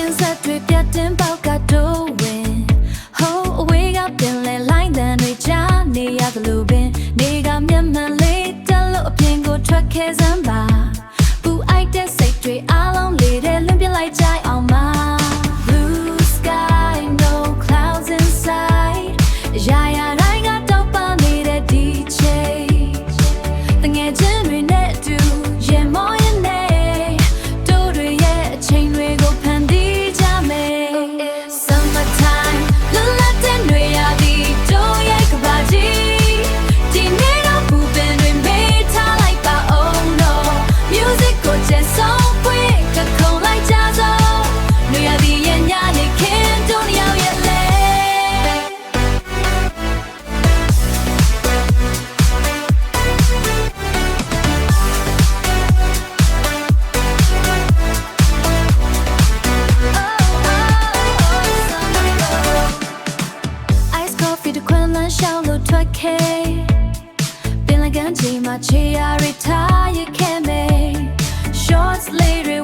ရင်ဆက်တွေပြတ်တင်ပေါက်ကတိုးဝင်ဟိုးအဝေးကပင်လဲလိုင်းတန်တွေကြားနေရသလိုပင်နေကမျက်မှန်လေးတက်လို့အပြင်ကိုထွက်ခဲ့စမ်းပါပူအိုက်တဲ့စိတ်တွေအားလုံးလေးတဲ့လွန်ပြလိုက်ကြအောင်ပါ Blue sky no clouds inside ရာရာတိုင်းကတော့ပါနေတဲ့ DJ တငယ်ချင်းတွေနဲ့အတူရင်မောရင်နဲ့တို့တွေရဲ့အချိန်တွေကိုဖန်တီးကြမယ် Summertime လွတ်လပ်တဲ့နေရာဒီတို့ရဲ့ကဘာကြီးဒီနေ့တော့ပူပင်တွေမေးထားလိုက်ပါ Oh no music ကိုကျန်ဆုံးပွေးကခုံလိုက်ကြစို့နေရာဒီရဲ့ညနေခင်းတို့နှစ်ယောက်ရဲ့လဲ Ice coffee တခွန်းလန်းရှောင်းလို့ထွက်ခဲ့ပင်လကန်ချိန်မှာချေရရထားရခဲ့မယ် Shorts လေးတွေ